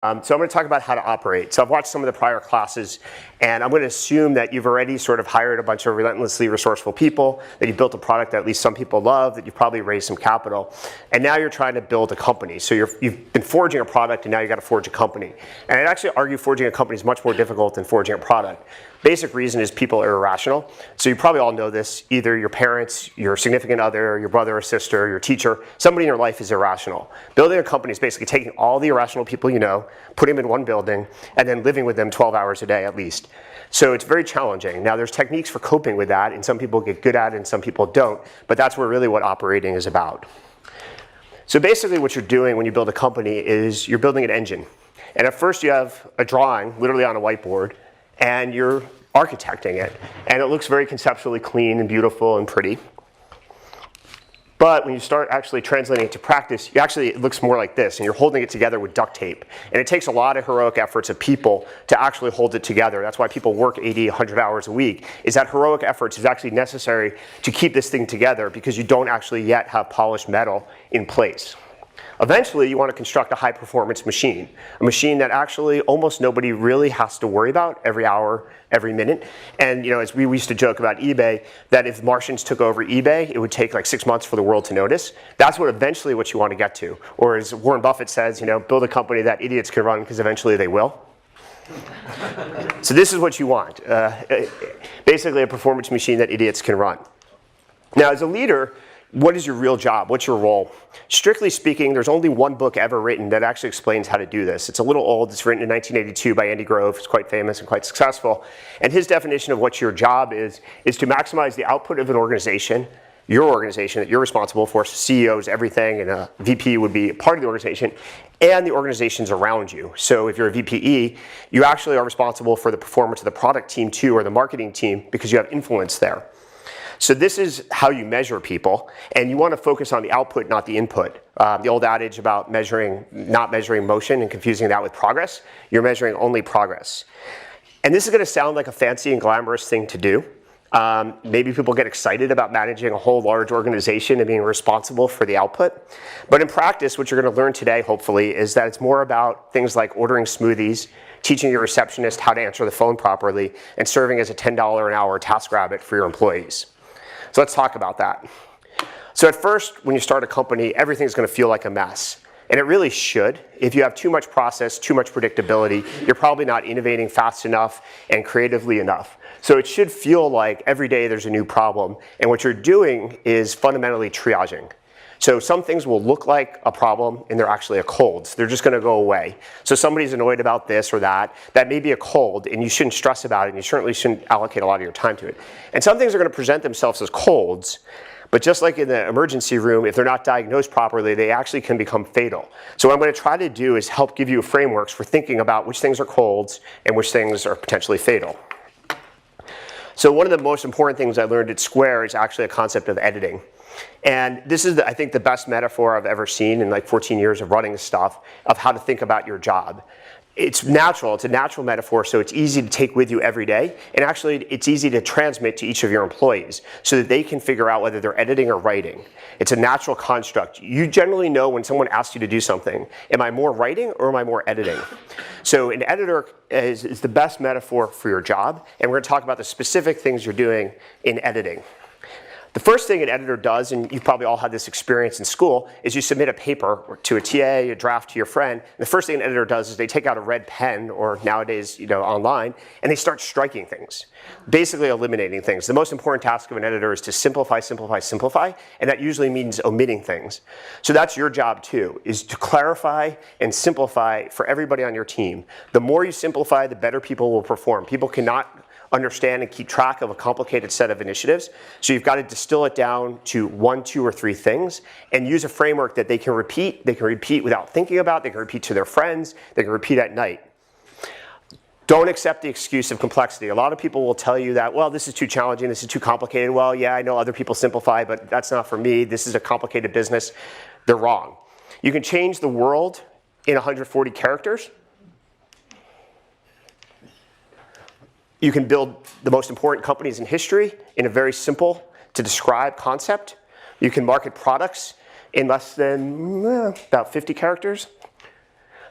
So I'm going to talk about how to operate. So I've watched some of the prior classes, and I'm going to assume that you've already sort of hired a bunch of relentlessly resourceful people, that you've built a product that at least some people love, that you've probably raised some capital, and now you're trying to build a company. So you've been forging a product, and now you've got to forge a company. And I'd actually argue forging a company is much more difficult than forging a product. Basic reason is people are irrational. So you probably all know this. Either your parents, your significant other, your brother or sister, your teacher, somebody in your life is irrational. Building a company is basically taking all the irrational people you know, putting them in one building, and then living with them 12 hours a day at least. So it's very challenging. Now there's techniques for coping with that, and some people get good at it and some people don't, but that's really what operating is about. So basically what you're doing when you build a company is you're building an engine. And at first you have a drawing, literally on a whiteboard, and you're architecting it. And it looks very conceptually clean and beautiful and pretty. But when you start actually translating it to practice, it looks more like this, and you're holding it together with duct tape. And it takes a lot of heroic efforts of people to actually hold it together. That's why people work 80, 100 hours a week, is that heroic efforts is actually necessary to keep this thing together because you don't actually yet have polished metal in place. Eventually, you want to construct a high-performance machine, a machine that actually almost nobody really has to worry about every hour, every minute. And as we used to joke about eBay, that if Martians took over eBay, it would take like 6 months for the world to notice. That's what you want to get to. Or as Warren Buffett says, build a company that idiots can run because eventually they will. So this is what you want, basically a performance machine that idiots can run. Now, as a leader, what is your real job? What's your role? Strictly speaking, there's only one book ever written that actually explains how to do this. It's a little old. It's written in 1982 by Andy Grove. It's quite famous and quite successful. And his definition of what your job is to maximize the output of an organization, your organization that you're responsible for. So CEOs, everything, and a VP would be part of the organization, and the organizations around you. So if you're a VPE, you actually are responsible for the performance of the product team too, or the marketing team, because you have influence there. So this is how you measure people, and you want to focus on the output, not the input. The old adage about not measuring motion and confusing that with progress, you're measuring only progress. And this is going to sound like a fancy and glamorous thing to do. Maybe people get excited about managing a whole large organization and being responsible for the output. But in practice, what you're going to learn today, hopefully, is that it's more about things like ordering smoothies, teaching your receptionist how to answer the phone properly, and serving as a $10 an hour TaskRabbit for your employees. So let's talk about that. So at first, when you start a company, everything's going to feel like a mess. And it really should. If you have too much process, too much predictability, you're probably not innovating fast enough and creatively enough. So it should feel like every day there's a new problem. And what you're doing is fundamentally triaging. So some things will look like a problem, and they're actually a cold. So they're just going to go away. So somebody's annoyed about this or that. That may be a cold, and you shouldn't stress about it, and you certainly shouldn't allocate a lot of your time to it. And some things are going to present themselves as colds, but just like in the emergency room, if they're not diagnosed properly, they actually can become fatal. So what I'm going to try to do is help give you frameworks for thinking about which things are colds and which things are potentially fatal. So one of the most important things I learned at Square is actually a concept of editing. And this is, I think, the best metaphor I've ever seen in like 14 years of running stuff of how to think about your job. It's natural. It's a natural metaphor, so it's easy to take with you every day. And actually, it's easy to transmit to each of your employees so that they can figure out whether they're editing or writing. It's a natural construct. You generally know when someone asks you to do something, am I more writing or am I more editing? So an editor is the best metaphor for your job. And we're going to talk about the specific things you're doing in editing. The first thing an editor does, and you've probably all had this experience in school, is you submit a paper to a TA, a draft to your friend. And the first thing an editor does is they take out a red pen, or nowadays online, and they start striking things, basically eliminating things. The most important task of an editor is to simplify, simplify, simplify, and that usually means omitting things. So that's your job too, is to clarify and simplify for everybody on your team. The more you simplify, the better people will perform. People cannot understand and keep track of a complicated set of initiatives. So you've got to distill it down to 1, 2, or 3 things and use a framework that they can repeat. They can repeat without thinking about. They can repeat to their friends. They can repeat at night. Don't accept the excuse of complexity. A lot of people will tell you that, well, this is too challenging. This is too complicated. Well, yeah, I know other people simplify, but that's not for me. This is a complicated business. They're wrong. You can change the world in 140 characters. You can build the most important companies in history in a very simple to describe concept. You can market products in less than about 50 characters.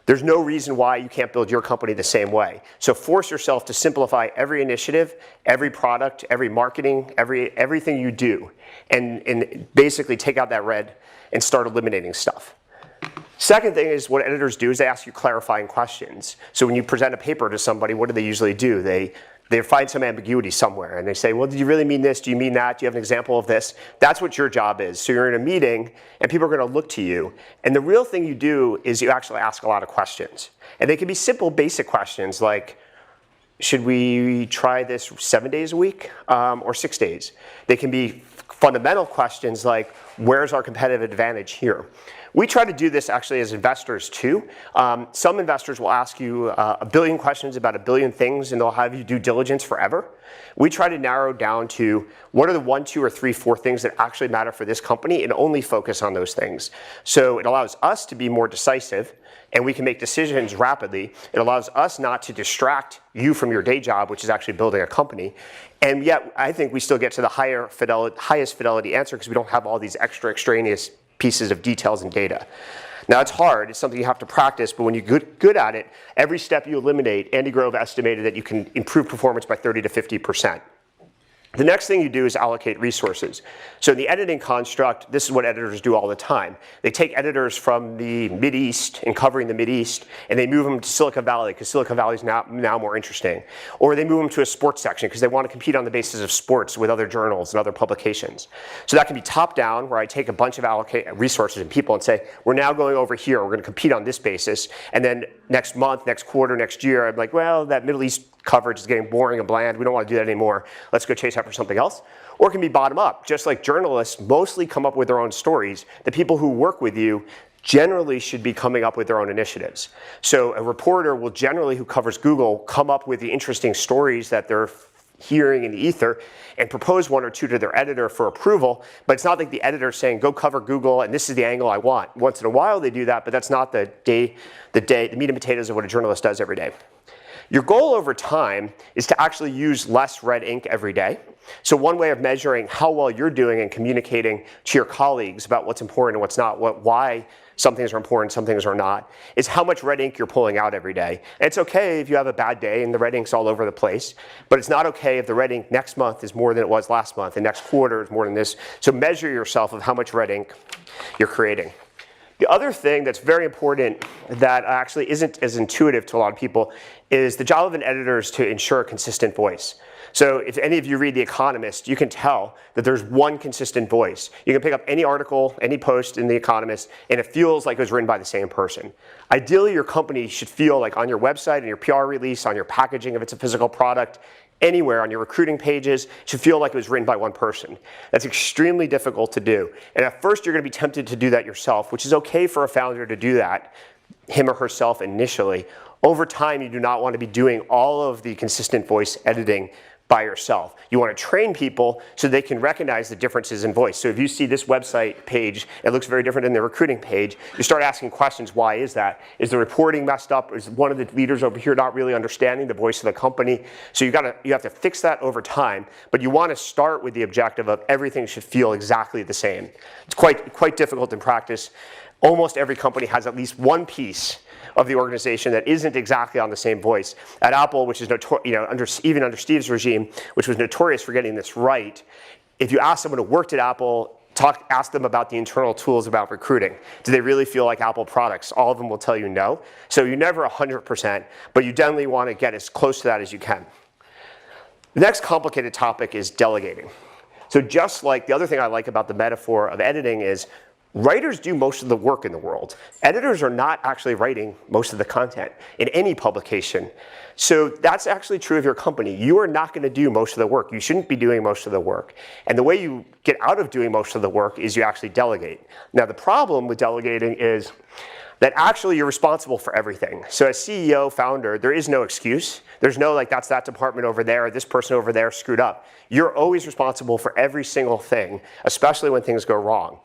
There's no reason why you can't build your company the same way. So force yourself to simplify every initiative, every product, every marketing, everything you do, and basically take out that red and start eliminating stuff. Second thing is what editors do is they ask you clarifying questions. So when you present a paper to somebody, what do they usually do? They find some ambiguity somewhere and they say, well, did you really mean this? Do you mean that? Do you have an example of this? That's what your job is. So you're in a meeting and people are going to look to you. And the real thing you do is you actually ask a lot of questions. And they can be simple, basic questions like, should we try this 7 days a week or 6 days? They can be fundamental questions like, where's our competitive advantage here? We try to do this actually as investors too. Some investors will ask you a billion questions about a billion things and they'll have you do diligence forever. We try to narrow down to what are the 1, 2, or 3, 4 things that actually matter for this company and only focus on those things. So it allows us to be more decisive and we can make decisions rapidly. It allows us not to distract you from your day job, which is actually building a company. And yet I think we still get to the highest fidelity answer because we don't have all these extra extraneous pieces of details and data. Now it's hard, it's something you have to practice, but when you're good at it, every step you eliminate, Andy Grove estimated that you can improve performance by 30 to 50%. The next thing you do is allocate resources. So in the editing construct, this is what editors do all the time. They take editors from the Mideast and covering the Mideast, and they move them to Silicon Valley because Silicon Valley is now more interesting. Or they move them to a sports section because they want to compete on the basis of sports with other journals and other publications. So that can be top down, where I take a bunch of resources and people and say, we're now going over here, we're going to compete on this basis. And then next month, next quarter, next year, I'm like, well, that Middle East coverage is getting boring and bland. We don't want to do that anymore. Let's go chase after something else. Or it can be bottom up. Just like journalists mostly come up with their own stories, the people who work with you generally should be coming up with their own initiatives. So a reporter will generally, who covers Google, come up with the interesting stories that they're hearing in the ether and propose 1 or 2 to their editor for approval, but it's not like the editor saying, go cover Google and this is the angle I want. Once in a while they do that, but that's not the meat and potatoes of what a journalist does every day. Your goal over time is to actually use less red ink every day. So one way of measuring how well you're doing and communicating to your colleagues about what's important and what's not, why some things are important, some things are not, is how much red ink you're pulling out every day. And it's okay if you have a bad day and the red ink's all over the place, but it's not okay if the red ink next month is more than it was last month and next quarter is more than this. So measure yourself of how much red ink you're creating. The other thing that's very important that actually isn't as intuitive to a lot of people is the job of an editor is to ensure a consistent voice. So if any of you read The Economist, you can tell that there's one consistent voice. You can pick up any article, any post in The Economist, and it feels like it was written by the same person. Ideally, your company should feel like on your website, and your PR release, on your packaging if it's a physical product, anywhere on your recruiting pages, should feel like it was written by one person. That's extremely difficult to do. And at first you're going to be tempted to do that yourself, which is okay for a founder to do that, him or herself initially. Over time, you do not want to be doing all of the consistent voice editing by yourself. You want to train people so they can recognize the differences in voice. So if you see this website page, it looks very different than the recruiting page, you start asking questions, why is that? Is the reporting messed up? Is one of the leaders over here not really understanding the voice of the company? So you have to fix that over time, but you want to start with the objective of everything should feel exactly the same. It's quite difficult in practice. Almost every company has at least one piece of the organization that isn't exactly on the same voice. At Apple, which is even under Steve's regime, which was notorious for getting this right, if you ask someone who worked at Apple, ask them about the internal tools about recruiting. Do they really feel like Apple products? All of them will tell you no. So you're never 100%, but you definitely want to get as close to that as you can. The next complicated topic is delegating. So just like the other thing I like about the metaphor of editing is writers do most of the work in the world. Editors are not actually writing most of the content in any publication. So that's actually true of your company. You are not going to do most of the work. You shouldn't be doing most of the work. And the way you get out of doing most of the work is you actually delegate. Now the problem with delegating is that actually you're responsible for everything. So as CEO, founder, there is no excuse. There's no like, that's that department over there, or this person over there screwed up. You're always responsible for every single thing, especially when things go wrong.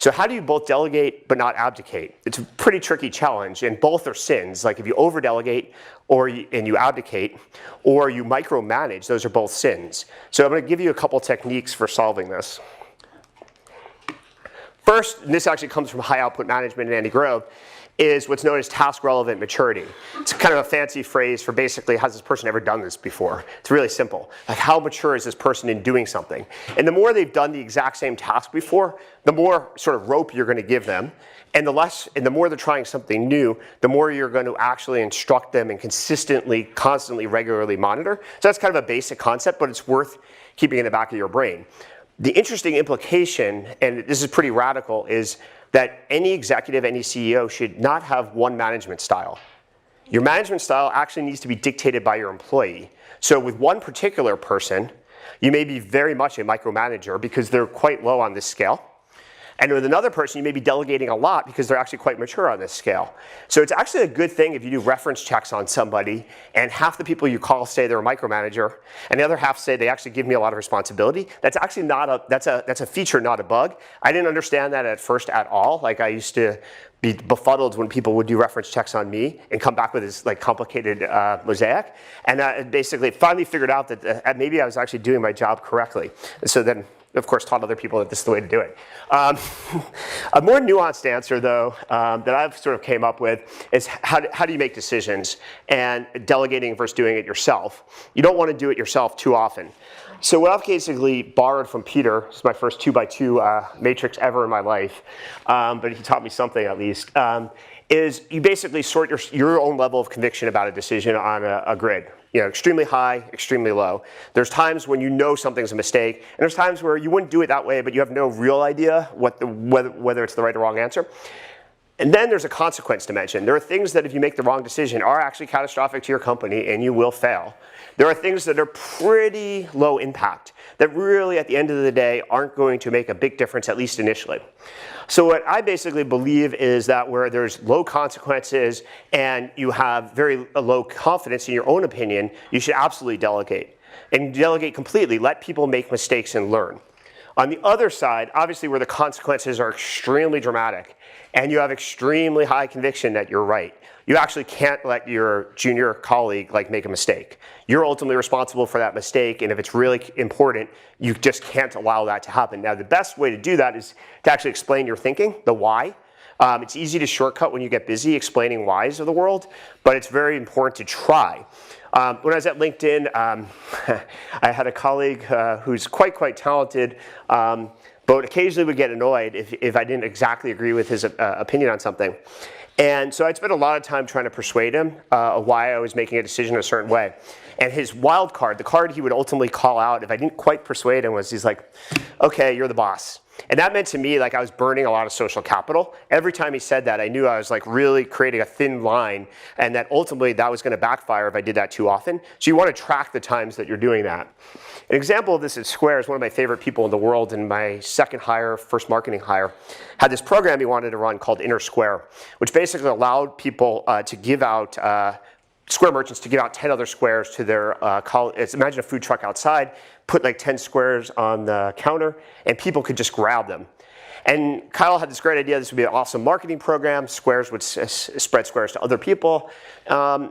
So how do you both delegate but not abdicate? It's a pretty tricky challenge, and both are sins. Like if you over-delegate and you abdicate, or you micromanage, those are both sins. So I'm going to give you a couple techniques for solving this. First, and this actually comes from high output management in Andy Grove, is what's known as task-relevant maturity. It's kind of a fancy phrase for basically, has this person ever done this before? It's really simple. Like, how mature is this person in doing something? And the more they've done the exact same task before, the more sort of rope you're going to give them. And the more they're trying something new, the more you're going to actually instruct them and consistently, constantly, regularly monitor. So that's kind of a basic concept, but it's worth keeping in the back of your brain. The interesting implication, and this is pretty radical, is that any executive, any CEO should not have one management style. Your management style actually needs to be dictated by your employee. So with one particular person, you may be very much a micromanager because they're quite low on this scale. And with another person, you may be delegating a lot because they're actually quite mature on this scale. So it's actually a good thing if you do reference checks on somebody and half the people you call say they're a micromanager and the other half say they actually give me a lot of responsibility. That's actually not that's a feature, not a bug. I didn't understand that at first at all. Like, I used to be befuddled when people would do reference checks on me and come back with this like complicated mosaic. And I basically finally figured out that maybe I was actually doing my job correctly. And so then, of course, taught other people that this is the way to do it. A more nuanced answer, though, that I've sort of came up with is how do you make decisions, and delegating versus doing it yourself. You don't want to do it yourself too often. So what I've basically borrowed from Peter, this is my first 2x2 matrix ever in my life, but he taught me something at least, is you basically sort your own level of conviction about a decision on a grid. You know, extremely high, extremely low. There's times when you know something's a mistake, and there's times where you wouldn't do it that way, but you have no real idea whether it's the right or wrong answer. And then there's a consequence dimension. There are things that if you make the wrong decision are actually catastrophic to your company and you will fail. There are things that are pretty low impact that really at the end of the day aren't going to make a big difference, at least initially. So what I basically believe is that where there's low consequences and you have very low confidence in your own opinion, you should absolutely delegate. And delegate completely. Let people make mistakes and learn. On the other side, obviously where the consequences are extremely dramatic and you have extremely high conviction that you're right, you actually can't let your junior colleague make a mistake. You're ultimately responsible for that mistake, and if it's really important, you just can't allow that to happen. Now, the best way to do that is to actually explain your thinking, the why. It's easy to shortcut when you get busy explaining whys of the world, but it's very important to try. When I was at LinkedIn, I had a colleague who's quite talented, but occasionally would get annoyed if I didn't exactly agree with his opinion on something. And so I'd spent a lot of time trying to persuade him why I was making a decision a certain way. And his wild card, the card he would ultimately call out if I didn't quite persuade him, was he's like, okay, you're the boss. And that meant to me like I was burning a lot of social capital. Every time he said that, I knew I was really creating a thin line, and that ultimately that was going to backfire if I did that too often. So you want to track the times that you're doing that. An example of this is Square, is one of my favorite people in the world, and my second hire, first marketing hire, had this program he wanted to run called Inner Square, which basically allowed people to give out Square merchants to give out 10 other squares to their colleagues. Imagine a food truck outside, put 10 squares on the counter, and people could just grab them. And Kyle had this great idea. This would be an awesome marketing program. Squares would spread squares to other people. And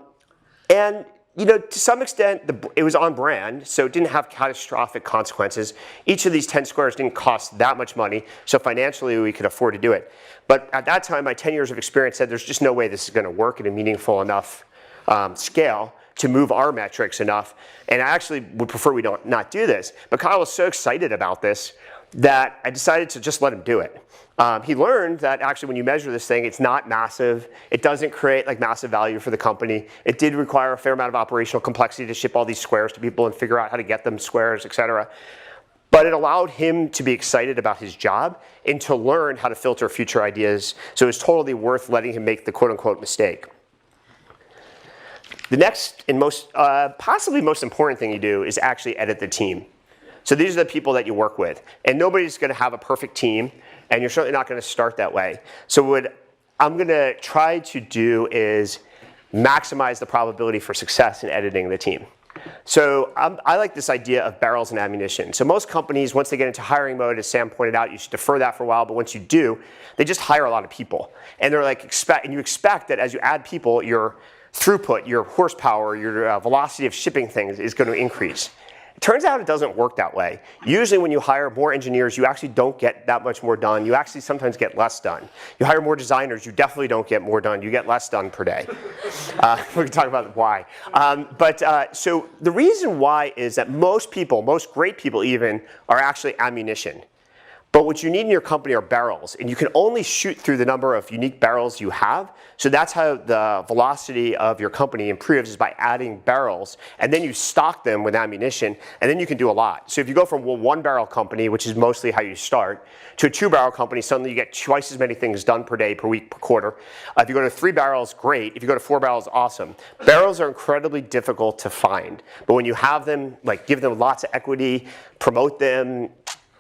to some extent, it was on brand, so it didn't have catastrophic consequences. Each of these 10 squares didn't cost that much money, so financially we could afford to do it. But at that time, my 10 years of experience said there's just no way this is going to work at a meaningful enough scale to move our metrics enough. And I actually would prefer we not do this. But Kyle was so excited about this that I decided to just let him do it. He learned that actually when you measure this thing, it's not massive. It doesn't create massive value for the company. It did require a fair amount of operational complexity to ship all these squares to people and figure out how to get them squares, et cetera. But it allowed him to be excited about his job and to learn how to filter future ideas. So it was totally worth letting him make the quote unquote mistake. The next and possibly most important thing you do is actually edit the team. So these are the people that you work with. And nobody's going to have a perfect team, and you're certainly not going to start that way. So what I'm going to try to do is maximize the probability for success in editing the team. So I like this idea of barrels and ammunition. So most companies, once they get into hiring mode, as Sam pointed out, you should defer that for a while, but once you do, they just hire a lot of people. And they're and you expect that as you add people, your throughput, your horsepower, your velocity of shipping things is going to increase. It turns out it doesn't work that way. Usually when you hire more engineers, you actually don't get that much more done. You actually sometimes get less done. You hire more designers, you definitely don't get more done. You get less done per day. We can talk about why. So the reason why is that most people, most great people even, are actually ammunition. But what you need in your company are barrels, and you can only shoot through the number of unique barrels you have. So that's how the velocity of your company improves, is by adding barrels, and then you stock them with ammunition, and then you can do a lot. So if you go from a 1-barrel company, which is mostly how you start, to a 2-barrel company, suddenly you get twice as many things done per day, per week, per quarter. If you go to 3 barrels, great. If you go to 4 barrels, awesome. Barrels are incredibly difficult to find, but when you have them, like give them lots of equity, promote them,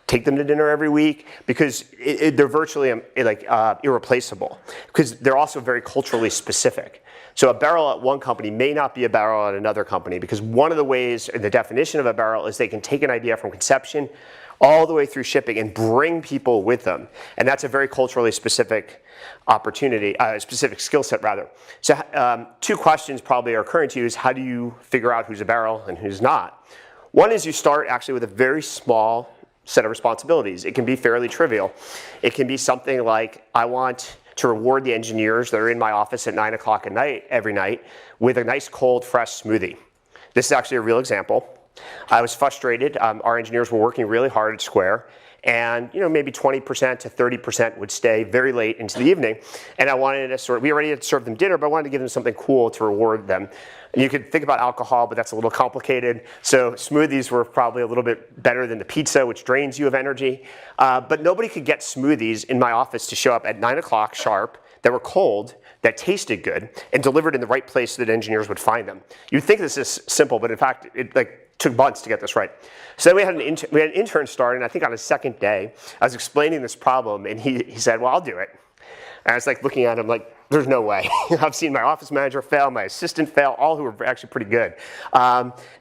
take them to dinner every week, because they're virtually irreplaceable, because they're also very culturally specific. So a barrel at one company may not be a barrel at another company, because one of the ways, the definition of a barrel is they can take an idea from conception all the way through shipping and bring people with them. And that's a very culturally specific opportunity, specific skill set rather. So 2 questions probably are occurring to you is, how do you figure out who's a barrel and who's not? One is you start actually with a very small set of responsibilities. It can be fairly trivial. It can be something like, I want to reward the engineers that are in my office at 9 o'clock at night, every night, with a nice cold, fresh smoothie. This is actually a real example. I was frustrated. Our engineers were working really hard at Square, and maybe 20% to 30% would stay very late into the evening. And I wanted to we already had served them dinner, but I wanted to give them something cool to reward them. And you could think about alcohol, but that's a little complicated. So smoothies were probably a little bit better than the pizza, which drains you of energy. But nobody could get smoothies in my office to show up at 9 o'clock sharp, that were cold, that tasted good, and delivered in the right place so that engineers would find them. You'd think this is simple, but in fact, it took months to get this right. So then we had an intern start, and I think on his second day, I was explaining this problem, and he said, well, I'll do it. And I was like looking at him like, there's no way. I've seen my office manager fail, my assistant fail, all who are actually pretty good.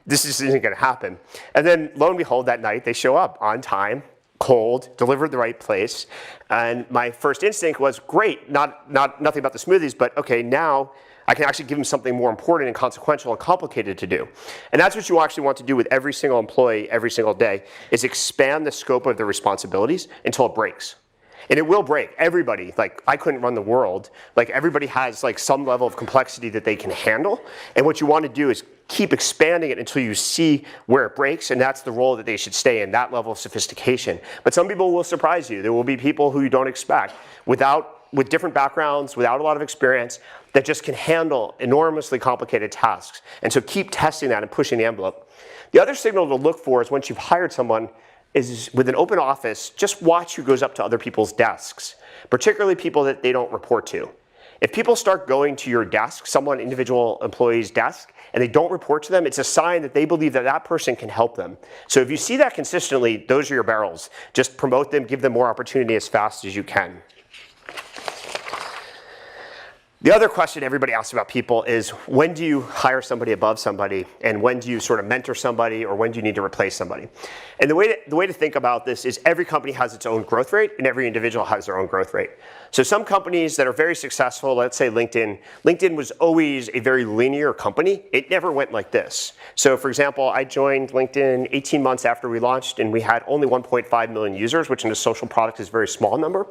This just isn't gonna happen. And then lo and behold, that night, they show up on time, cold, delivered the right place. And my first instinct was, great, nothing about the smoothies, but okay, now I can actually give them something more important and consequential and complicated to do. And that's what you actually want to do with every single employee every single day, is expand the scope of their responsibilities until it breaks. And it will break. Everybody, I couldn't run the world. Everybody has some level of complexity that they can handle. And what you want to do is keep expanding it until you see where it breaks, and that's the role that they should stay in, that level of sophistication. But some people will surprise you. There will be people who you don't expect, with different backgrounds, without a lot of experience, that just can handle enormously complicated tasks. And so keep testing that and pushing the envelope. The other signal to look for is, once you've hired someone, is with an open office, just watch who goes up to other people's desks, particularly people that they don't report to. If people start going to your desk, individual employee's desk, and they don't report to them, it's a sign that they believe that that person can help them. So if you see that consistently, those are your barrels. Just promote them, give them more opportunity as fast as you can. The other question everybody asks about people is, when do you hire somebody above somebody, and when do you sort of mentor somebody, or when do you need to replace somebody? And the way to think about this is, every company has its own growth rate, and every individual has their own growth rate. So some companies that are very successful, let's say LinkedIn. LinkedIn was always a very linear company. It never went like this. So for example, I joined LinkedIn 18 months after we launched, and we had only 1.5 million users, which in a social product is a very small number.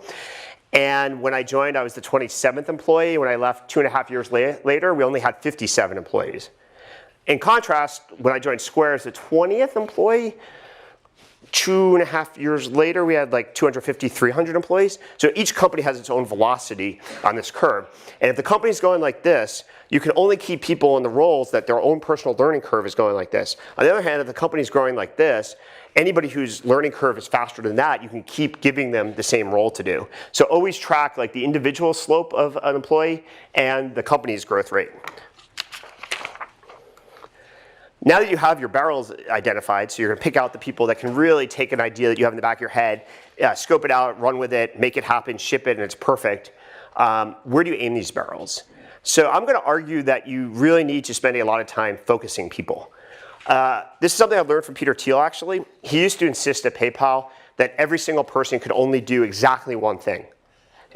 And when I joined, I was the 27th employee. When I left 2.5 years later, we only had 57 employees. In contrast, when I joined Square as the 20th employee, 2.5 years later, we had 250, 300 employees. So each company has its own velocity on this curve. And if the company's going like this, you can only keep people in the roles that their own personal learning curve is going like this. On the other hand, if the company's growing like this, anybody whose learning curve is faster than that, you can keep giving them the same role to do. So always track the individual slope of an employee and the company's growth rate. Now that you have your barrels identified, so you're going to pick out the people that can really take an idea that you have in the back of your head, scope it out, run with it, make it happen, ship it, and it's perfect. Where do you aim these barrels? So I'm going to argue that you really need to spend a lot of time focusing people. This is something I learned from Peter Thiel, actually. He used to insist at PayPal that every single person could only do exactly one thing.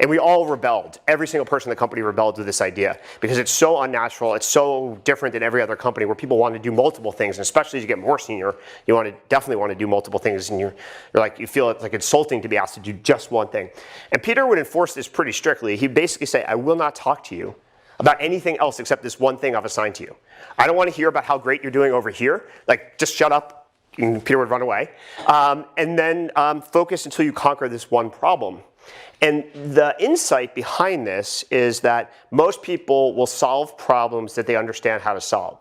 And we all rebelled. Every single person in the company rebelled with this idea because it's so unnatural. It's so different than every other company where people want to do multiple things, and especially as you get more senior, you definitely want to do multiple things, and you're like, you feel it's like insulting to be asked to do just one thing. And Peter would enforce this pretty strictly. He'd basically say, I will not talk to you about anything else except this one thing I've assigned to you. I don't want to hear about how great you're doing over here. Like, just shut up. And Peter would run away. And then focus until you conquer this one problem. And the insight behind this is that most people will solve problems that they understand how to solve.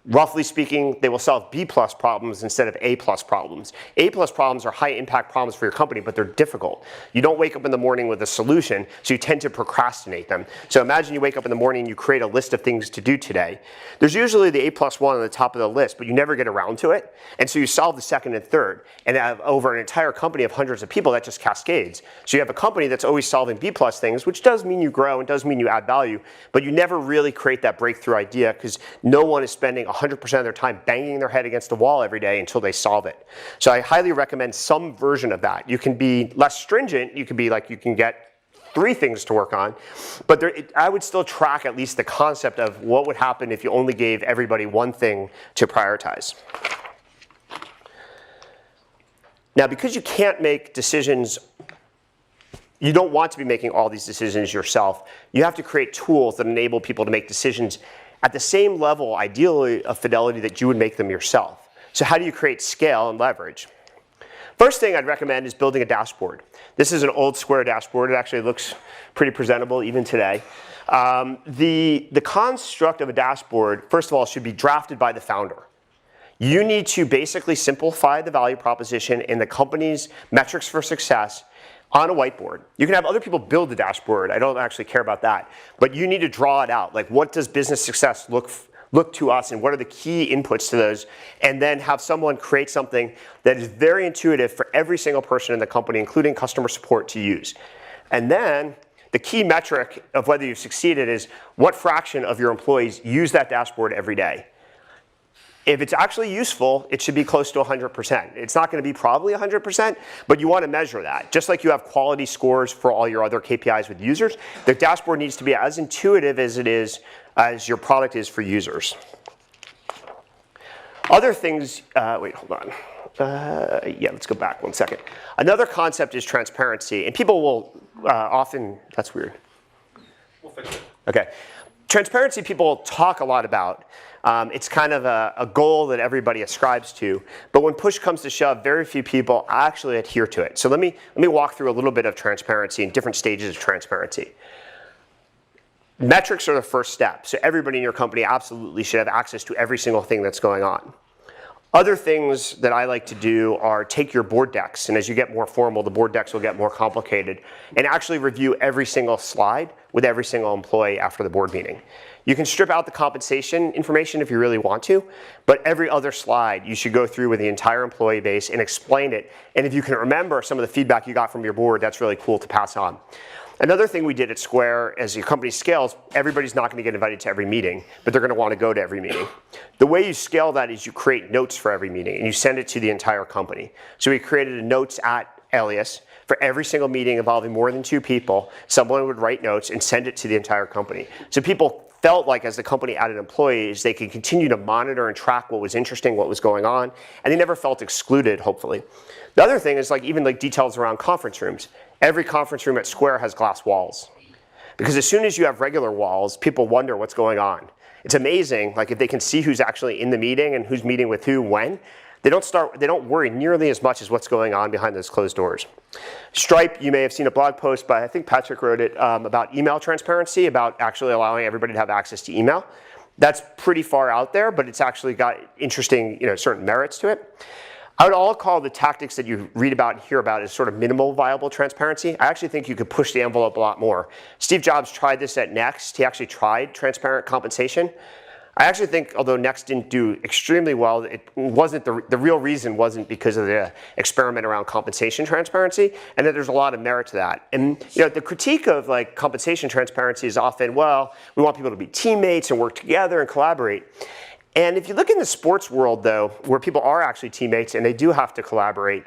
Roughly speaking, they will solve B+ problems instead of A+ problems. A+ problems are high impact problems for your company, but they're difficult. You don't wake up in the morning with a solution, so you tend to procrastinate them. So imagine you wake up in the morning and you create a list of things to do today. There's usually the A+ one on the top of the list, but you never get around to it. And so you solve the second and third. And over an entire company of hundreds of people, that just cascades. So you have a company that's always solving B+ things, which does mean you grow and does mean you add value, but you never really create that breakthrough idea because no one is spending 100% of their time banging their head against the wall every day until they solve it. So I highly recommend some version of that. You can be less stringent. You can be like, you can get 3 things to work on, but I would still track at least the concept of what would happen if you only gave everybody one thing to prioritize. Now, because you can't make decisions, you don't want to be making all these decisions yourself, you have to create tools that enable people to make decisions at the same level, ideally, of fidelity that you would make them yourself. So how do you create scale and leverage? First thing I'd recommend is building a dashboard. This is an old square dashboard. It actually looks pretty presentable even today. The construct of a dashboard, first of all, should be drafted by the founder. You need to basically simplify the value proposition and the company's metrics for success on a whiteboard. You can have other people build the dashboard. I don't actually care about that. But you need to draw it out. Like, what does business success look to us, and what are the key inputs to those? And then have someone create something that is very intuitive for every single person in the company, including customer support, to use. And then the key metric of whether you've succeeded is what fraction of your employees use that dashboard every day. If it's actually useful, it should be close to 100%. It's not going to be probably 100%, but you want to measure that. Just like you have quality scores for all your other KPIs with users, the dashboard needs to be as intuitive as your product is for users. Other things, wait, hold on. Yeah, let's go back one second. Another concept is transparency, and people will often, that's weird. We'll fix it. Okay. Transparency people talk a lot about. It's kind of a goal that everybody ascribes to, but when push comes to shove, very few people actually adhere to it. So let me walk through a little bit of transparency and different stages of transparency. Metrics are the first step, so everybody in your company absolutely should have access to every single thing that's going on. Other things that I like to do are take your board decks, and as you get more formal, the board decks will get more complicated, and actually review every single slide with every single employee after the board meeting. You can strip out the compensation information if you really want to, but every other slide you should go through with the entire employee base and explain it, and if you can remember some of the feedback you got from your board, that's really cool to pass on. Another thing we did at Square, as your company scales, everybody's not going to get invited to every meeting, but they're going to want to go to every meeting. The way you scale that is you create notes for every meeting, and you send it to the entire company. So we created a notes at alias for every single meeting involving more than 2 people. Someone would write notes and send it to the entire company. So people felt like as the company added employees, they could continue to monitor and track what was interesting, what was going on, and they never felt excluded, hopefully. The other thing is even details around conference rooms. Every conference room at Square has glass walls. Because as soon as you have regular walls, people wonder what's going on. It's amazing, if they can see who's actually in the meeting and who's meeting with who when, they don't worry nearly as much as what's going on behind those closed doors. Stripe, you may have seen a blog post by, I think Patrick wrote it, about email transparency, about actually allowing everybody to have access to email. That's pretty far out there, but it's actually got interesting, certain merits to it. I would all call the tactics that you read about and hear about as sort of minimal viable transparency. I actually think you could push the envelope a lot more. Steve Jobs tried this at Next. He actually tried transparent compensation. I actually think, although Next didn't do extremely well, it wasn't the real reason wasn't because of the experiment around compensation transparency, and that there's a lot of merit to that. And the critique of compensation transparency is often, well, we want people to be teammates and work together and collaborate. And if you look in the sports world, though, where people are actually teammates and they do have to collaborate,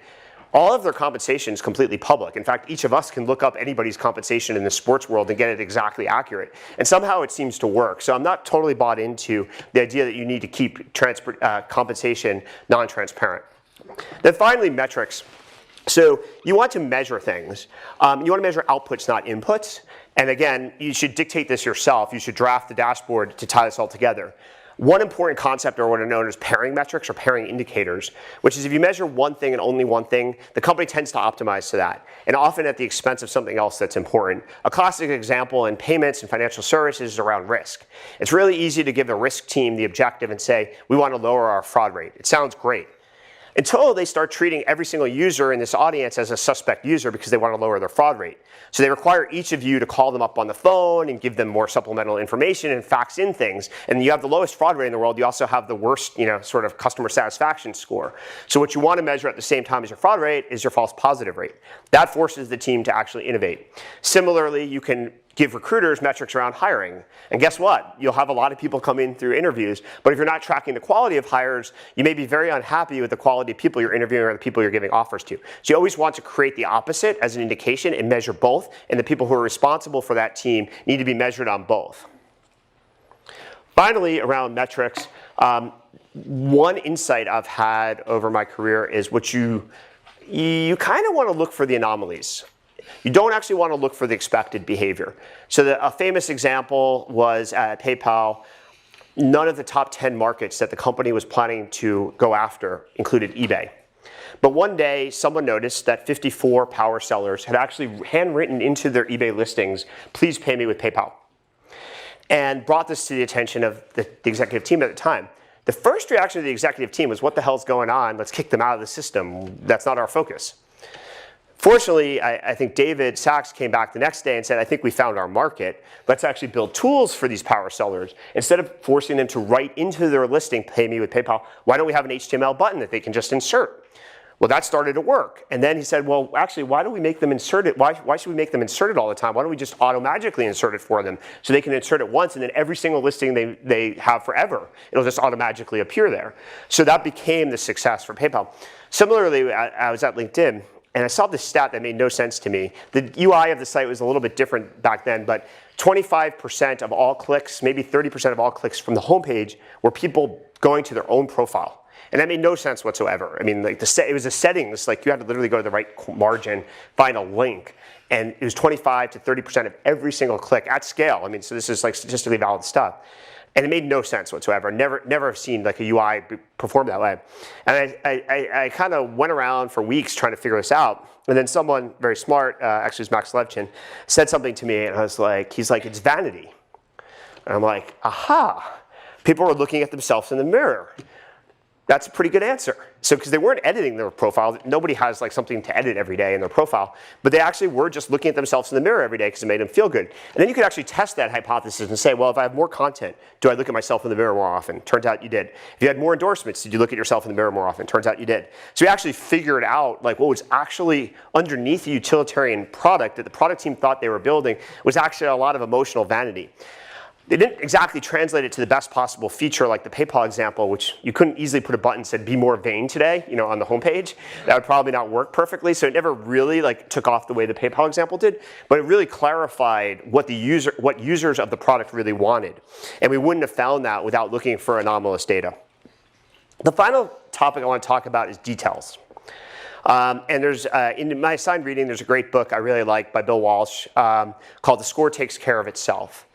all of their compensation is completely public. In fact, each of us can look up anybody's compensation in the sports world and get it exactly accurate. And somehow it seems to work. So I'm not totally bought into the idea that you need to keep compensation non-transparent. Then finally, metrics. So you want to measure things. You want to measure outputs, not inputs. And again, you should dictate this yourself. You should draft the dashboard to tie this all together. One important concept are what are known as pairing metrics or pairing indicators, which is if you measure one thing and only one thing, the company tends to optimize to that, and often at the expense of something else that's important. A classic example in payments and financial services is around risk. It's really easy to give the risk team the objective and say, we want to lower our fraud rate. It sounds great. Until they start treating every single user in this audience as a suspect user because they want to lower their fraud rate. So they require each of you to call them up on the phone and give them more supplemental information and fax in things. And you have the lowest fraud rate in the world. You also have the worst, sort of customer satisfaction score. So what you want to measure at the same time as your fraud rate is your false positive rate. That forces the team to actually innovate. Similarly, you can give recruiters metrics around hiring. And guess what? You'll have a lot of people come in through interviews, but if you're not tracking the quality of hires, you may be very unhappy with the quality of people you're interviewing or the people you're giving offers to. So you always want to create the opposite as an indication and measure both, and the people who are responsible for that team need to be measured on both. Finally, around metrics, one insight I've had over my career is you kind of want to look for the anomalies. You don't actually want to look for the expected behavior. So a famous example was at PayPal, none of the top 10 markets that the company was planning to go after included eBay. But one day, someone noticed that 54 power sellers had actually handwritten into their eBay listings, please pay me with PayPal, and brought this to the attention of the executive team at the time. The first reaction of the executive team was, what the hell's going on? Let's kick them out of the system. That's not our focus. Fortunately, I think David Sachs came back the next day and said, I think we found our market. Let's actually build tools for these power sellers. Instead of forcing them to write into their listing, pay me with PayPal, why don't we have an HTML button that they can just insert? Well, that started to work. And then he said, well, actually, why don't we make them insert it? Why should we make them insert it all the time? Why don't we just auto-magically insert it for them so they can insert it once, and then every single listing they have forever, it'll just auto-magically appear there. So that became the success for PayPal. Similarly, I was at LinkedIn, and I saw this stat that made no sense to me. The UI of the site was a little bit different back then, but 25% of all clicks, maybe 30% of all clicks from the homepage were people going to their own profile. And that made no sense whatsoever. I mean, like it was the settings, like you had to literally go to the right margin, find a link, and it was 25 to 30% of every single click at scale. I mean, so this is like statistically valid stuff. And it made no sense whatsoever. Never have seen like a UI perform that way. And I kind of went around for weeks trying to figure this out. And then someone very smart, actually it was Max Levchin, said something to me, and I was like, he's like, it's vanity. And I'm like, aha. People are looking at themselves in the mirror. That's a pretty good answer. So, because they weren't editing their profile, nobody has like something to edit every day in their profile, but they actually were just looking at themselves in the mirror every day because it made them feel good. And then you could actually test that hypothesis and say, well, if I have more content, do I look at myself in the mirror more often? Turns out you did. If you had more endorsements, did you look at yourself in the mirror more often? Turns out you did. So we actually figured out like what was actually underneath the utilitarian product that the product team thought they were building was actually a lot of emotional vanity. They didn't exactly translate it to the best possible feature like the PayPal example, which you couldn't easily put a button that said be more vain today, on the homepage. That would probably not work perfectly. So it never really like took off the way the PayPal example did, but it really clarified what users of the product really wanted. And we wouldn't have found that without looking for anomalous data. The final topic I want to talk about is details. And there's, in my assigned reading, there's a great book I really like by Bill Walsh called The Score Takes Care of Itself.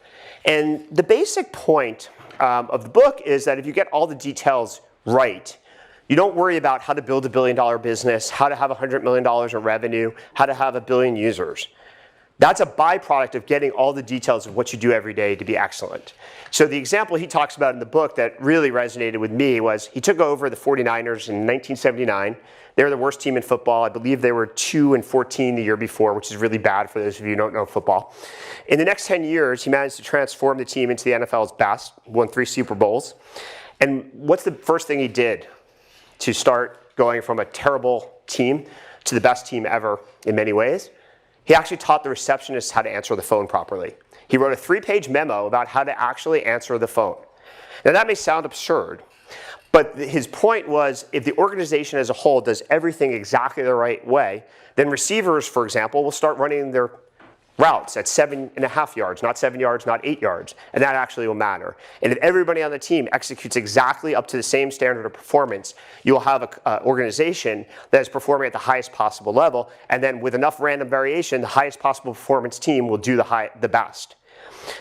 And the basic point of the book is that if you get all the details right, you don't worry about how to build $1 billion business, how to have $100 million in revenue, how to have 1 billion users. That's a byproduct of getting all the details of what you do every day to be excellent. So the example he talks about in the book that really resonated with me was he took over the 49ers in 1979. They were the worst team in football. I believe they were 2-14 the year before, which is really bad for those of you who don't know football. In the next 10 years, he managed to transform the team into the NFL's best, won 3 Super Bowls. And what's the first thing he did to start going from a terrible team to the best team ever in many ways? He actually taught the receptionists how to answer the phone properly. He wrote a 3-page memo about how to actually answer the phone. Now that may sound absurd, But his point was, if the organization as a whole does everything exactly the right way, then receivers, for example, will start running their routes at 7.5 yards, not 7 yards, not 8 yards, and that actually will matter. And if everybody on the team executes exactly up to the same standard of performance, you'll have an organization that is performing at the highest possible level, and then with enough random variation, the highest possible performance team will do the best.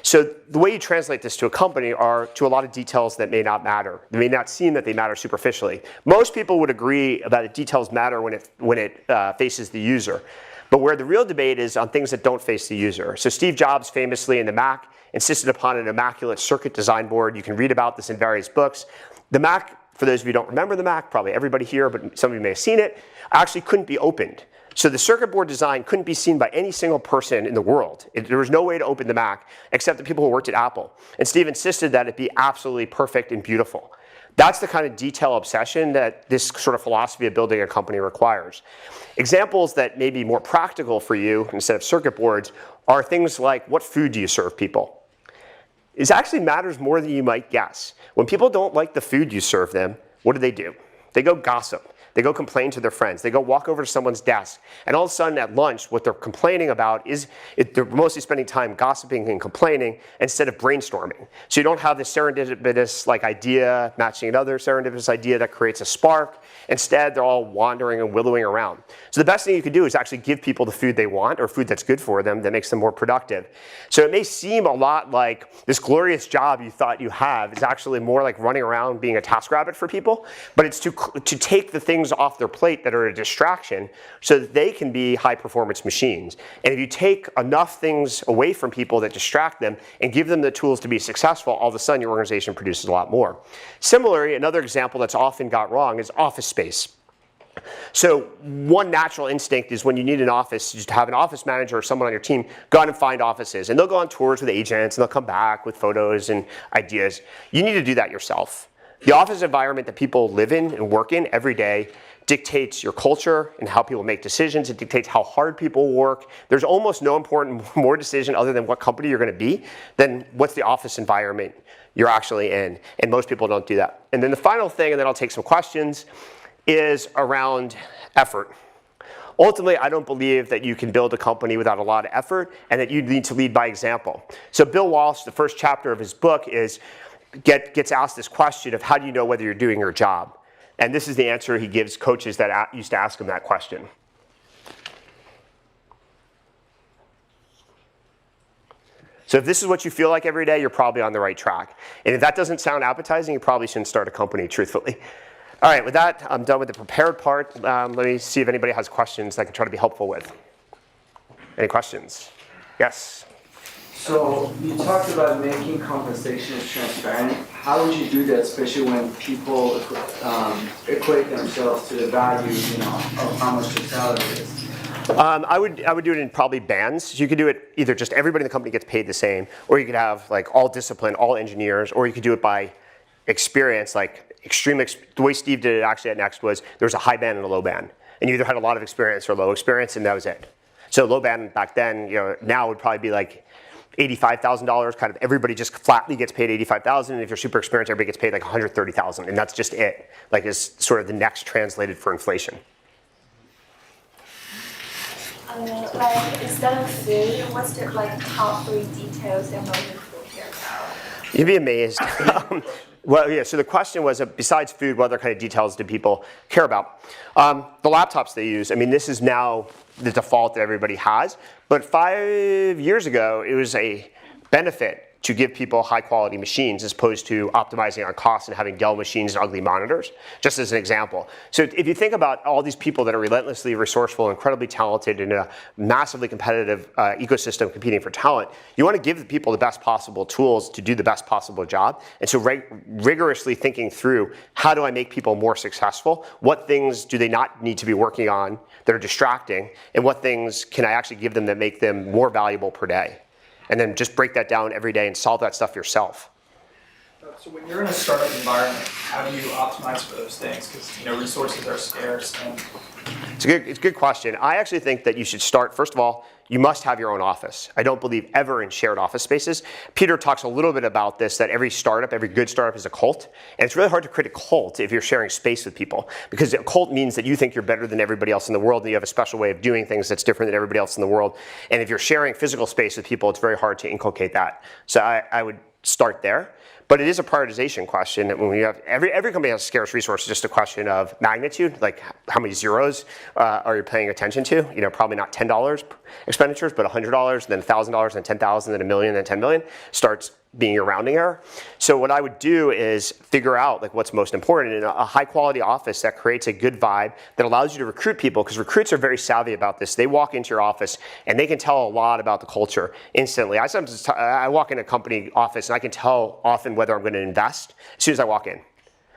So the way you translate this to a company are to a lot of details that may not matter. They may not seem that they matter superficially. Most people would agree that the details matter when it faces the user. But where the real debate is on things that don't face the user. So Steve Jobs famously in the Mac insisted upon an immaculate circuit design board. You can read about this in various books. The Mac, for those of you who don't remember the Mac, probably everybody here, but some of you may have seen it, actually couldn't be opened. So the circuit board design couldn't be seen by any single person in the world. There was no way to open the Mac except the people who worked at Apple. And Steve insisted that it be absolutely perfect and beautiful. That's the kind of detail obsession that this sort of philosophy of building a company requires. Examples that may be more practical for you instead of circuit boards are things like, what food do you serve people? It actually matters more than you might guess. When people don't like the food you serve them, what do? They go gossip. They go complain to their friends. They go walk over to someone's desk. And all of a sudden at lunch, what they're complaining about is they're mostly spending time gossiping and complaining instead of brainstorming. So you don't have this serendipitous idea matching another serendipitous idea that creates a spark. Instead, they're all wandering and willowing around. So the best thing you can do is actually give people the food they want or food that's good for them that makes them more productive. So it may seem a lot like this glorious job you thought you have is actually more like running around being a TaskRabbit for people, but it's to take the things off their plate that are a distraction so that they can be high performance machines. And if you take enough things away from people that distract them and give them the tools to be successful, all of a sudden your organization produces a lot more. Similarly, another example that's often got wrong is office space. So one natural instinct is when you need an office, just to have an office manager or someone on your team go out and find offices. And they'll go on tours with agents and they'll come back with photos and ideas. You need to do that yourself. The office environment that people live in and work in every day dictates your culture and how people make decisions. It dictates how hard people work. There's almost no more decision other than what company you're going to be than what's the office environment you're actually in. And most people don't do that. And then the final thing, and then I'll take some questions, is around effort. Ultimately, I don't believe that you can build a company without a lot of effort and that you need to lead by example. So Bill Walsh, the first chapter of his book gets asked this question of how do you know whether you're doing your job? And this is the answer he gives coaches that used to ask him that question. So if this is what you feel like every day, you're probably on the right track. And if that doesn't sound appetizing, you probably shouldn't start a company, truthfully. All right, with that, I'm done with the prepared part. Let me see if anybody has questions that I can try to be helpful with. Any questions? Yes? So you talked about making compensation transparent. How would you do that, especially when people equate themselves to the value, of how much the salary is? I would do it in probably bands. So you could do it either just everybody in the company gets paid the same, or you could have all discipline, all engineers, or you could do it by experience, the way Steve did it actually at Next was there was a high band and a low band. And you either had a lot of experience or low experience, and that was it. So low band back then, now would probably be $85,000, kind of everybody just flatly gets paid $85,000, and if you're super experienced, everybody gets paid $130,000, and that's just it. Is sort of the next translated for inflation. Instead of food, what's the top 3 details that most people care about? You'd be amazed. Well, yeah, so the question was, besides food, what other kind of details do people care about? The laptops they use, this is now the default that everybody has. But 5 years ago, it was a benefit to give people high quality machines as opposed to optimizing on cost and having Dell machines and ugly monitors, just as an example. So if you think about all these people that are relentlessly resourceful, incredibly talented in a massively competitive ecosystem competing for talent, you want to give the people the best possible tools to do the best possible job. And so rigorously thinking through, how do I make people more successful? What things do they not need to be working on that are distracting? And what things can I actually give them that make them more valuable per day? And then just break that down every day and solve that stuff yourself. So when you're in a startup environment, how do you optimize for those things? Because resources are scarce. And it's It's a good question. I actually think that you should start, first of all, you must have your own office. I don't believe ever in shared office spaces. Peter talks a little bit about this, that every startup, every good startup is a cult. And it's really hard to create a cult if you're sharing space with people. Because a cult means that you think you're better than everybody else in the world and you have a special way of doing things that's different than everybody else in the world. And if you're sharing physical space with people, it's very hard to inculcate that. So I would start there. But it is a prioritization question. When we have every company has scarce resources, just a question of magnitude, like how many zeros are you paying attention to? Probably not $10 expenditures, but $100, then $1,000, then $10,000, then $1 million, then $10 million starts being your rounding error. So what I would do is figure out like what's most important in a high quality office that creates a good vibe that allows you to recruit people, because recruits are very savvy about this. They walk into your office and they can tell a lot about the culture instantly. I walk in a company office and I can tell often whether I'm going to invest as soon as I walk in.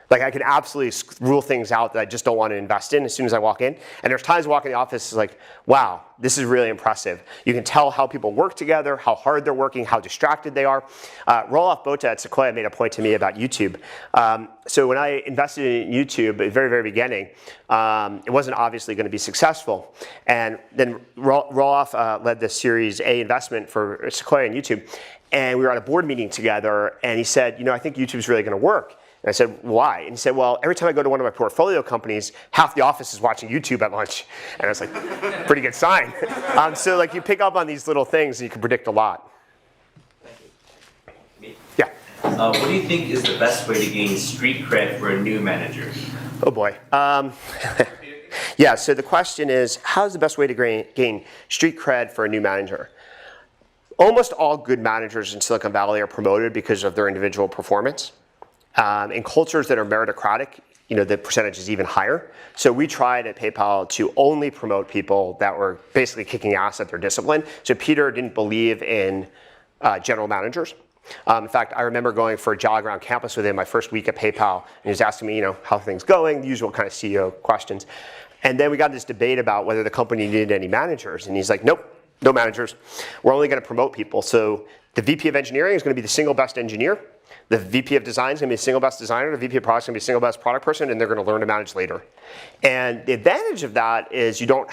Like I can absolutely rule things out that I just don't want to invest in as soon as I walk in. And there's times I walk in the office, it's like, wow, this is really impressive. You can tell how people work together, how hard they're working, how distracted they are. Roelof Botha at Sequoia made a point to me about YouTube. So when I invested in YouTube at the very, very beginning, it wasn't obviously going to be successful. And then Roelof led the Series A investment for Sequoia and YouTube. And we were at a board meeting together, and he said, I think YouTube's really going to work. And I said, why? And he said, well, every time I go to one of my portfolio companies, half the office is watching YouTube at lunch. And I was like, pretty good sign. So like you pick up on these little things and you can predict a lot. Me? Yeah. What do you think is the best way to gain street cred for a new manager? Oh boy. Yeah, so the question is, how's the best way to gain street cred for a new manager? Almost all good managers in Silicon Valley are promoted because of their individual performance. In cultures that are meritocratic, the percentage is even higher. So we tried at PayPal to only promote people that were basically kicking ass at their discipline. So Peter didn't believe in general managers. In fact, I remember going for a jog around campus with him my first week at PayPal, and he was asking me, how things going, the usual kind of CEO questions. And then we got this debate about whether the company needed any managers, and he's like, nope, no managers. We're only going to promote people. So the VP of engineering is going to be the single best engineer. The VP of design is going to be the single best designer. The VP of product is going to be the single best product person, and they're going to learn to manage later. And the advantage of that is you don't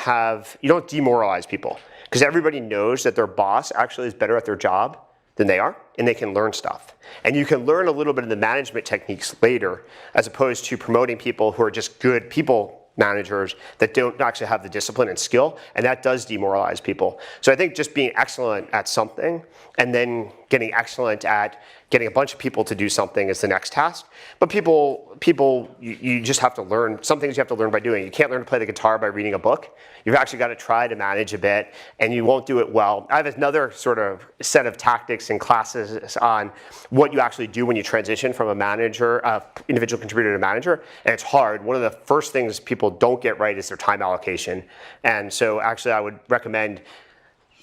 demoralize people, because everybody knows that their boss actually is better at their job than they are, and they can learn stuff. And you can learn a little bit of the management techniques later, as opposed to promoting people who are just good people managers that don't actually have the discipline and skill, and that does demoralize people. So I think just being excellent at something and then getting excellent at getting a bunch of people to do something is the next task. But you just have to learn. Some things you have to learn by doing. You can't learn to play the guitar by reading a book. You've actually got to try to manage a bit, and you won't do it well. I have another sort of set of tactics and classes on what you actually do when you transition from a manager, individual contributor to manager, and it's hard. One of the first things people don't get right is their time allocation. And so actually I would recommend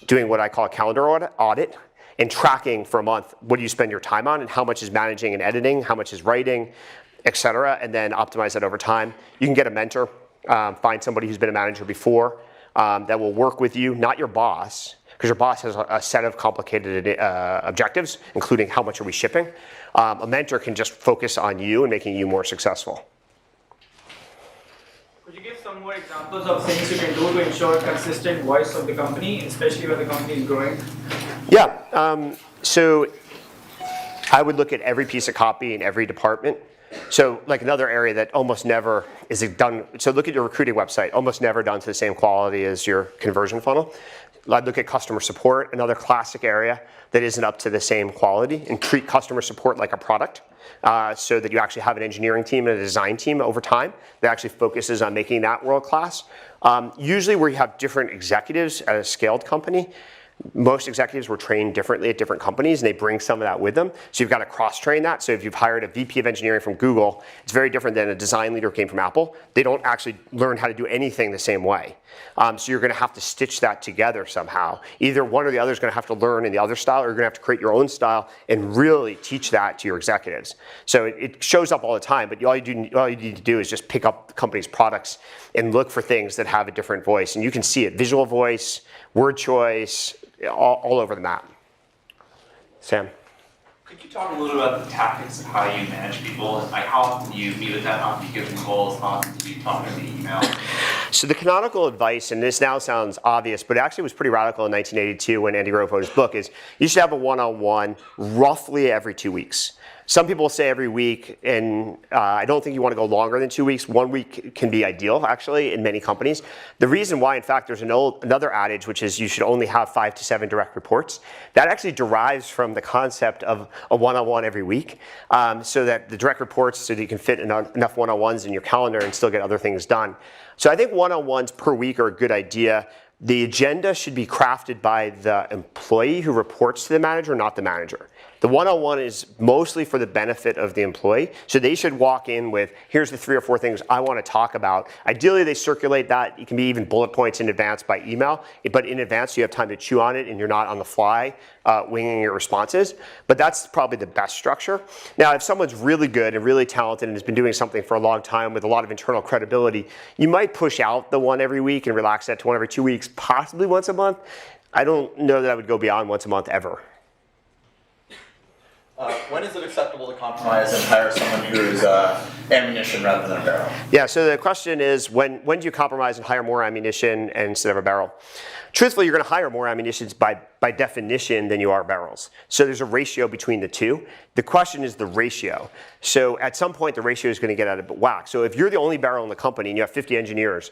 doing what I call a calendar audit and tracking for a month what do you spend your time on and how much is managing and editing, how much is writing, et cetera, and then optimize that over time. You can get a mentor, find somebody who's been a manager before that will work with you, not your boss, because your boss has a set of complicated objectives, including how much are we shipping. A mentor can just focus on you and making you more successful. Could you give some more examples of things you can do to ensure consistent voice of the company, especially when the company is growing? Yeah, so I would look at every piece of copy in every department. So like another area that almost never is done, so look at your recruiting website, almost never done to the same quality as your conversion funnel. I'd look at customer support, another classic area that isn't up to the same quality, and treat customer support like a product so that you actually have an engineering team and a design team over time that actually focuses on making that world class. Usually where you have different executives at a scaled company, most executives were trained differently at different companies, and they bring some of that with them. So you've got to cross-train that. So if you've hired a VP of engineering from Google, it's very different than a design leader who came from Apple. They don't actually learn how to do anything the same way. So you're going to have to stitch that together somehow. Either one or the other is going to have to learn in the other style, or you're going to have to create your own style and really teach that to your executives. So it shows up all the time, but all you need to do is just pick up the company's products and look for things that have a different voice. And you can see it, visual voice, word choice, all over the map. Sam? Could you talk a little about the tactics of how you manage people? Like how often do you meet with them? How often do you give them goals? How often do you talk to them via email? So the canonical advice, and this now sounds obvious, but it actually was pretty radical in 1982 when Andy Grove wrote his book, is you should have a one-on-one roughly every 2 weeks. Some people say every week, and I don't think you want to go longer than 2 weeks. 1 week can be ideal, actually, in many companies. The reason why, in fact, there's another adage, which is you should only have 5 to 7 direct reports. That actually derives from the concept of a one-on-one every week, so that the direct reports, so that you can fit enough one-on-ones in your calendar and still get other things done. So I think one-on-ones per week are a good idea. The agenda should be crafted by the employee who reports to the manager, not the manager. The one-on-one is mostly for the benefit of the employee, so they should walk in with, here's the 3 or 4 things I want to talk about. Ideally, they circulate that. It can be even bullet points in advance by email, but in advance, you have time to chew on it and you're not on the fly winging your responses. But that's probably the best structure. Now, if someone's really good and really talented and has been doing something for a long time with a lot of internal credibility, you might push out the one every week and relax that to one every 2 weeks, possibly once a month. I don't know that I would go beyond once a month ever. When is it acceptable to compromise and hire someone who's ammunition rather than a barrel? Yeah, so the question is, when do you compromise and hire more ammunition instead of a barrel? Truthfully, you're going to hire more ammunition by definition than you are barrels. So there's a ratio between the two. The question is the ratio. So at some point, the ratio is going to get out of whack. So if you're the only barrel in the company and you have 50 engineers,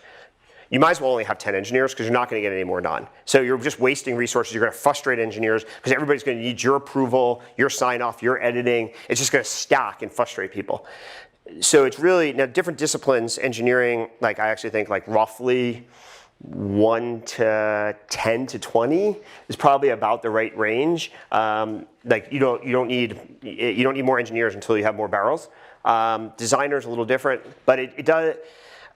you might as well only have 10 engineers because you're not going to get any more done. So you're just wasting resources. You're going to frustrate engineers because everybody's going to need your approval, your sign off, your editing. It's just going to stack and frustrate people. So it's really, now different disciplines, engineering, like I actually think like roughly 1 to 10 to 20 is probably about the right range. Like you don't need more engineers until you have more barrels. Designers a little different, but it does.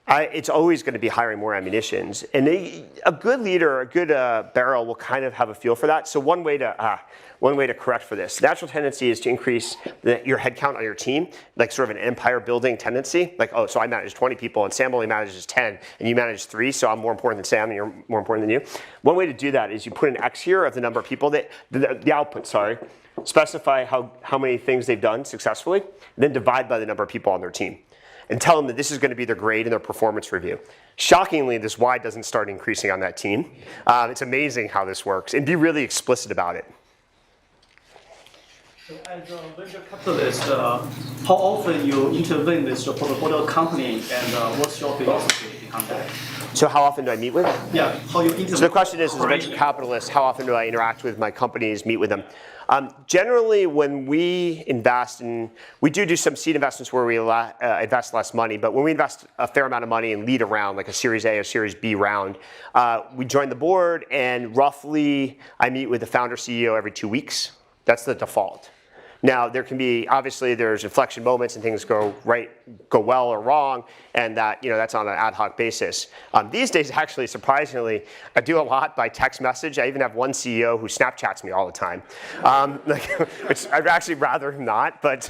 It's always going to be hiring more ammunitions, and a good leader, a good barrel will kind of have a feel for that. So one way to correct for this, natural tendency is to increase your headcount on your team, like sort of an empire building tendency. Like, oh, so I manage 20 people and Sam only manages 10 and you manage 3, so I'm more important than Sam and you're more important than you. One way to do that is you put an X here of the number of people that, the output, sorry, specify how many things they've done successfully, then divide by the number of people on their team. And tell them that this is going to be their grade and their performance review. Shockingly, this Y doesn't start increasing on that team. It's amazing how this works, and be really explicit about it. So as a venture capitalist, how often you intervene with your portfolio company, and what's your philosophy behind that? So how often do I meet with? Yeah, how you intervene. So the question is, as a venture capitalist, how often do I interact with my companies, meet with them? Generally, when we invest, and we do some seed investments where we invest less money, but when we invest a fair amount of money and lead a round, like a Series A or Series B round, we join the board, and roughly I meet with the founder CEO every 2 weeks. That's the default. Now, there can be, obviously, there's inflection moments and things go well or wrong, and that's on an ad hoc basis. These days, actually, surprisingly, I do a lot by text message. I even have one CEO who Snapchats me all the time, which I'd actually rather him not, but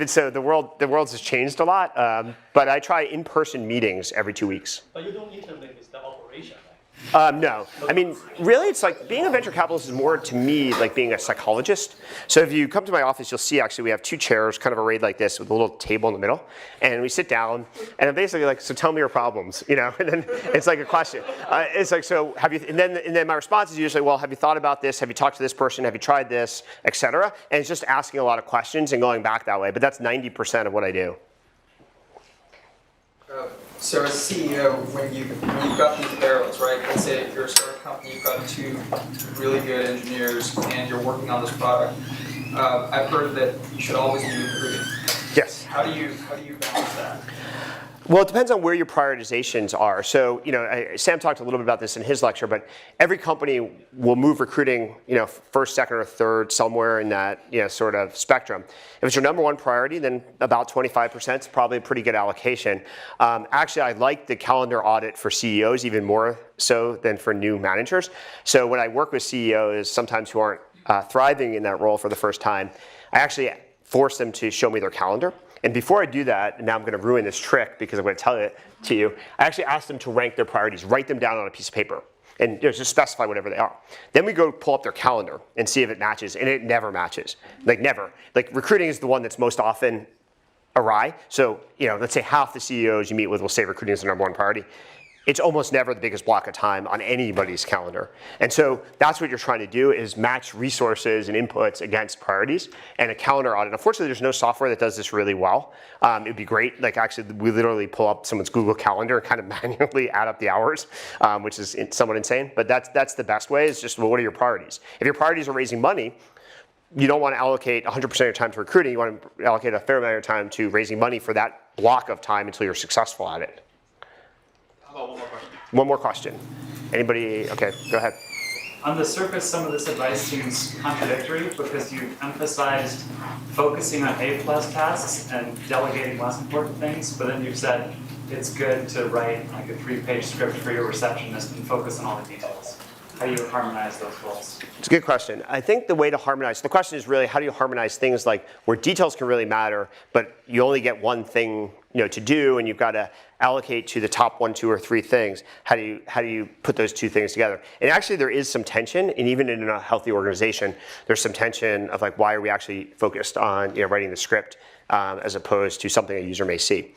so the world has changed a lot. But I try in-person meetings every 2 weeks. But you don't intervene with the operation, right? No. I mean, really, it's like being a venture capitalist is more to me like being a psychologist. So if you come to my office, you'll see actually we have 2 chairs kind of arrayed like this with a little table in the middle. And we sit down and I'm basically like, so tell me your problems, and then it's like a question. It's like, so have you, and then my response is usually, well, have you thought about this? Have you talked to this person? Have you tried this, et cetera? And it's just asking a lot of questions and going back that way. But that's 90% of what I do. So as CEO, when you've got these barrels, right? Let's say if you're a startup company, you've got 2 really good engineers, and you're working on this product. I've heard that you should always be recruiting. Yes. How do you balance that? Well, it depends on where your prioritizations are. So, Sam talked a little bit about this in his lecture, but every company will move recruiting, first, second, or third, somewhere in that, sort of spectrum. If it's your number 1 priority, then about 25% is probably a pretty good allocation. Actually, I like the calendar audit for CEOs even more so than for new managers. So when I work with CEOs, sometimes who aren't thriving in that role for the first time, I actually force them to show me their calendar. And before I do that, and now I'm going to ruin this trick because I'm going to tell it to you, I actually ask them to rank their priorities, write them down on a piece of paper. and just specify whatever they are. Then we go pull up their calendar and see if it matches, and it never matches. Like never. Like recruiting is the one that's most often awry. So let's say half the CEOs you meet with will say recruiting is the number one priority. It's almost never the biggest block of time on anybody's calendar. And so that's what you're trying to do is match resources and inputs against priorities and a calendar audit. Unfortunately, there's no software that does this really well. It'd be great. Like actually, we literally pull up someone's Google Calendar and kind of manually add up the hours, which is somewhat insane. But that's the best way is just, well, what are your priorities? If your priorities are raising money, you don't want to allocate 100% of your time to recruiting. You want to allocate a fair amount of your time to raising money for that block of time until you're successful at it. How about one more question? One more question. Anybody? Okay, go ahead. On the surface, some of this advice seems contradictory because you've emphasized focusing on A+ tasks and delegating less important things, but then you've said it's good to write like a 3-page script for your receptionist and focus on all the details. How do you harmonize those goals? It's a good question. I think the way to harmonize, the question is really how do you harmonize things like where details can really matter, but you only get one thing to do and you've got to allocate to the top 1, 2, or 3 things. How do you put those 2 things together? And actually there is some tension, and even in a healthy organization, there's some tension of like why are we actually focused on writing the script as opposed to something a user may see.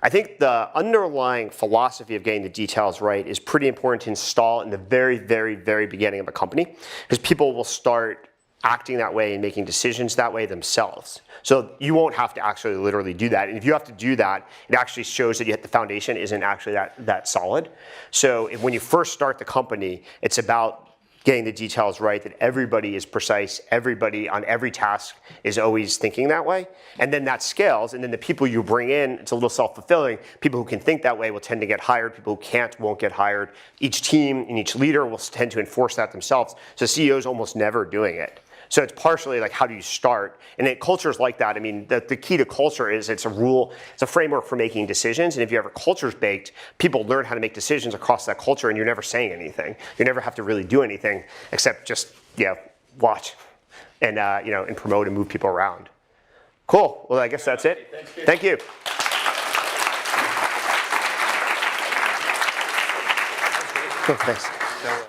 I think the underlying philosophy of getting the details right is pretty important to install in the very, very, very beginning of a company, because people will start acting that way and making decisions that way themselves. So you won't have to actually literally do that. And if you have to do that, it actually shows that the foundation isn't actually that solid. So when you first start the company, it's about getting the details right, that everybody is precise, everybody on every task is always thinking that way. And then that scales, and then the people you bring in, it's a little self-fulfilling. People who can think that way will tend to get hired. People who can't won't get hired. Each team and each leader will tend to enforce that themselves. So CEOs almost never doing it. So it's partially like how do you start? And then cultures like that, I mean, the key to culture is it's a rule, it's a framework for making decisions. And if you have a culture's baked, people learn how to make decisions across that culture and you're never saying anything. You never have to really do anything except just, watch and, and promote and move people around. Cool, well, I guess that's it. Thank you. Cool, thanks.